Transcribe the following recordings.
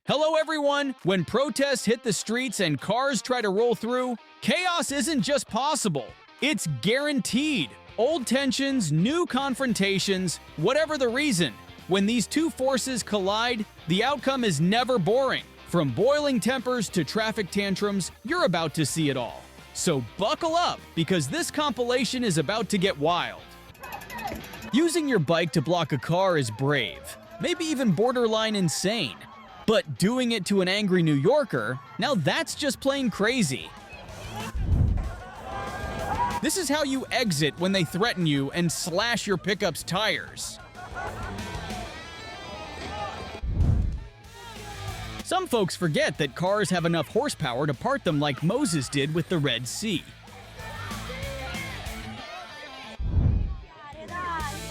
Hello everyone! When protests hit the streets and cars try to roll through, chaos isn't just possible, it's guaranteed. Old tensions, new confrontations, whatever the reason, when these two forces collide, the outcome is never boring. From boiling tempers to traffic tantrums, you're about to see it all. So buckle up, because this compilation is about to get wild. Using your bike to block a car is brave, maybe even borderline insane. But doing it to an angry New Yorker, now that's just plain crazy. This is how you exit when they threaten you and slash your pickup's tires. Some folks forget that cars have enough horsepower to part them like Moses did with the Red Sea.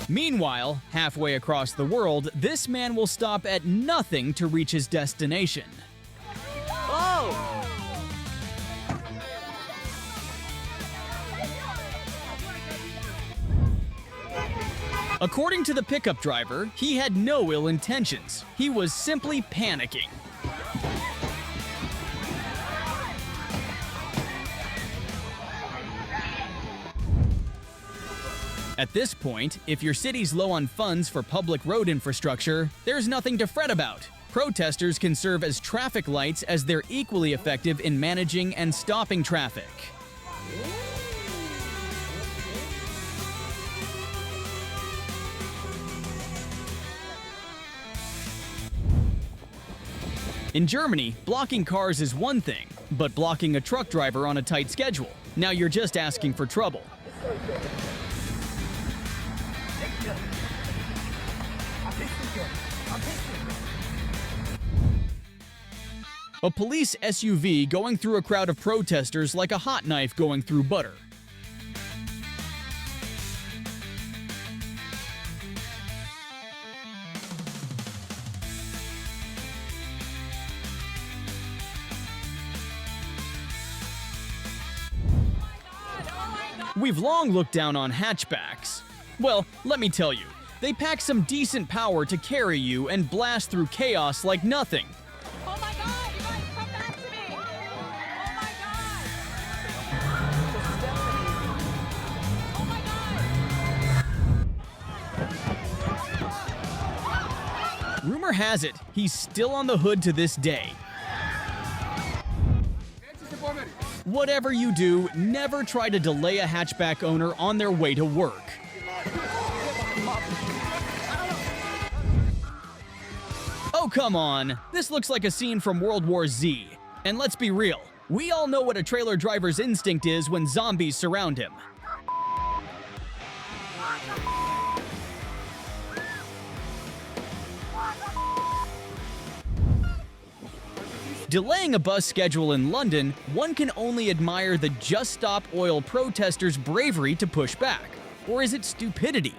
Meanwhile, halfway across the world, this man will stop at nothing to reach his destination. Oh! According to the pickup driver, he had no ill intentions. He was simply panicking. At this point, if your city's low on funds for public road infrastructure, there's nothing to fret about. Protesters can serve as traffic lights as they're equally effective in managing and stopping traffic. In Germany, blocking cars is one thing, but blocking a truck driver on a tight schedule, now you're just asking for trouble. A police SUV going through a crowd of protesters like a hot knife going through butter. We've long looked down on hatchbacks. Well, let me tell you, they pack some decent power to carry you and blast through chaos like nothing. Oh my God! You guys, come back to me! Oh my God! Rumor has it, he's still on the hood to this day. Whatever you do, never try to delay a hatchback owner on their way to work. Oh, come on! This looks like a scene from World War Z. And let's be real, we all know what a trailer driver's instinct is when zombies surround him. Delaying a bus schedule in London, one can only admire the Just Stop Oil protesters' bravery to push back. Or is it stupidity?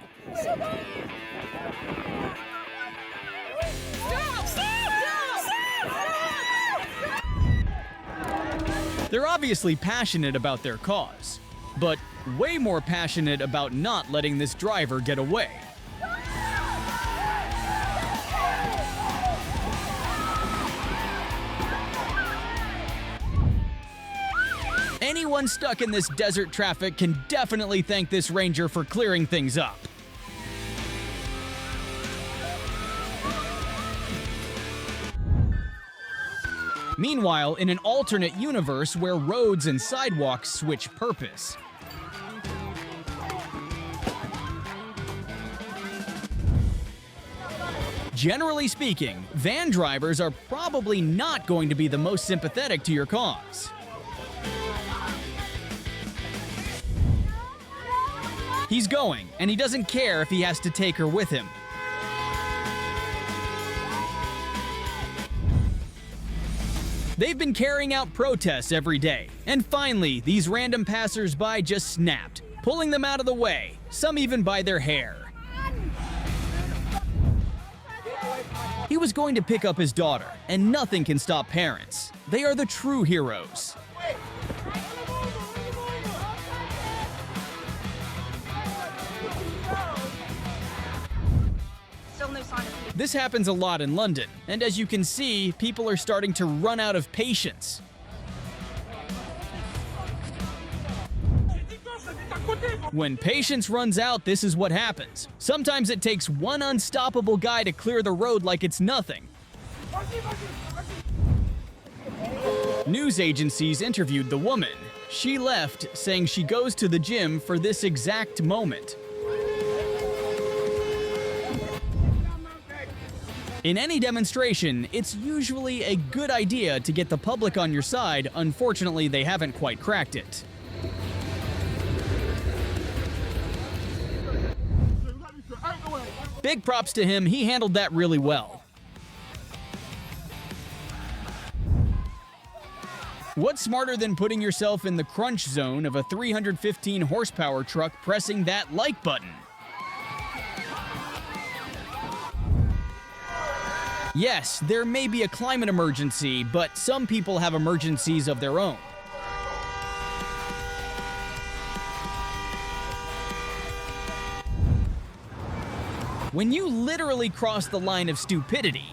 They're obviously passionate about their cause, but way more passionate about not letting this driver get away. Anyone stuck in this desert traffic can definitely thank this ranger for clearing things up. Meanwhile, in an alternate universe where roads and sidewalks switch purpose. Generally speaking, van drivers are probably not going to be the most sympathetic to your cause. He's going, and he doesn't care if he has to take her with him. They've been carrying out protests every day, and finally, these random passers-by just snapped, pulling them out of the way, some even by their hair. He was going to pick up his daughter, and nothing can stop parents. They are the true heroes. Still no sign of This happens a lot in London, and as you can see, people are starting to run out of patience. When patience runs out, this is what happens. Sometimes it takes one unstoppable guy to clear the road like it's nothing. News agencies interviewed the woman. She left, saying she goes to the gym for this exact moment. In any demonstration, it's usually a good idea to get the public on your side. Unfortunately, they haven't quite cracked it. Big props to him, he handled that really well. What's smarter than putting yourself in the crunch zone of a 315 horsepower truck pressing that like button? Yes, there may be a climate emergency, but some people have emergencies of their own. When you literally cross the line of stupidity,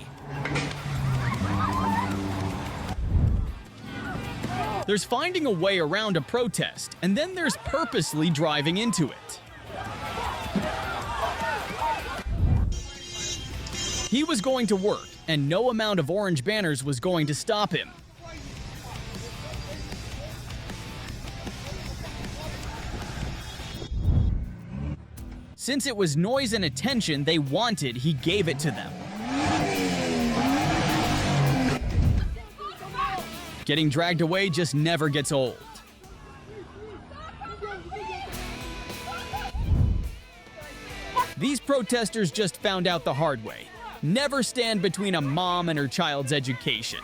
there's finding a way around a protest, and then there's purposely driving into it. He was going to work, and no amount of orange banners was going to stop him. Since it was noise and attention they wanted, he gave it to them. Getting dragged away just never gets old. These protesters just found out the hard way. Never stand between a mom and her child's education.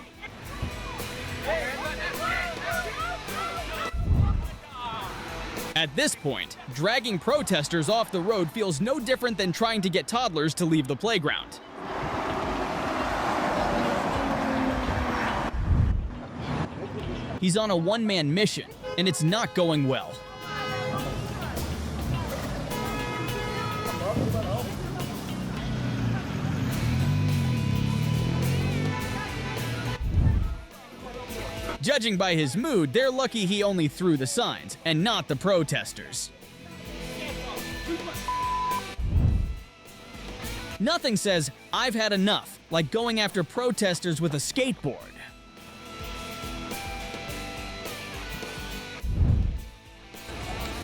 At this point, dragging protesters off the road feels no different than trying to get toddlers to leave the playground. He's on a one-man mission, and it's not going well. Judging by his mood, they're lucky he only threw the signs, and not the protesters. Nothing says, "I've had enough," like going after protesters with a skateboard.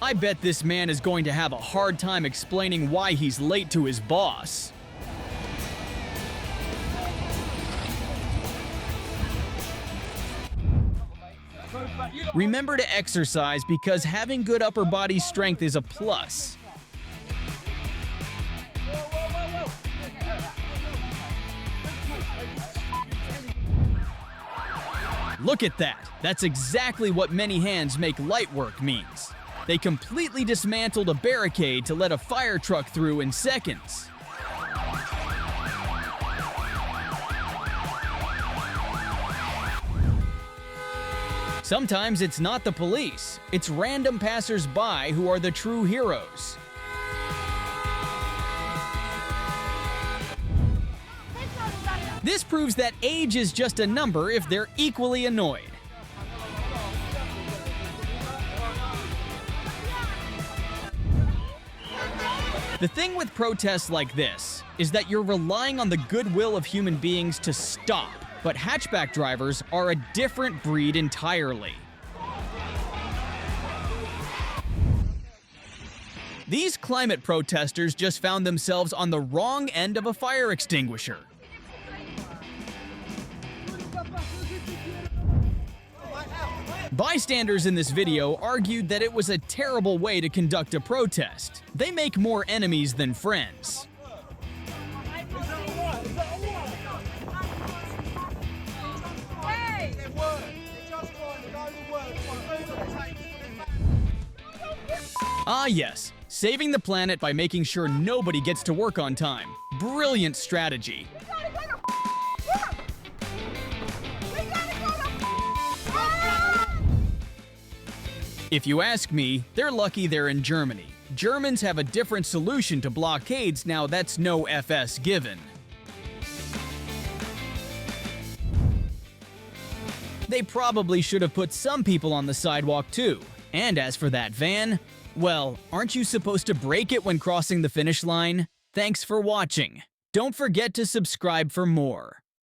I bet this man is going to have a hard time explaining why he's late to his boss. Remember to exercise because having good upper body strength is a plus. Look at that. That's exactly what many hands make light work means. They completely dismantled a barricade to let a fire truck through in seconds. Sometimes it's not the police, it's random passers-by who are the true heroes. This proves that age is just a number if they're equally annoyed. The thing with protests like this is that you're relying on the goodwill of human beings to stop. But hatchback drivers are a different breed entirely. These climate protesters just found themselves on the wrong end of a fire extinguisher. Bystanders in this video argued that it was a terrible way to conduct a protest. They make more enemies than friends. Ah yes, saving the planet by making sure nobody gets to work on time. Brilliant strategy. If you ask me, they're lucky they're in Germany. Germans have a different solution to blockades now, that's no FS given. They probably should have put some people on the sidewalk too. And as for that van, well, aren't you supposed to brake it when crossing the finish line? Thanks for watching. Don't forget to subscribe for more.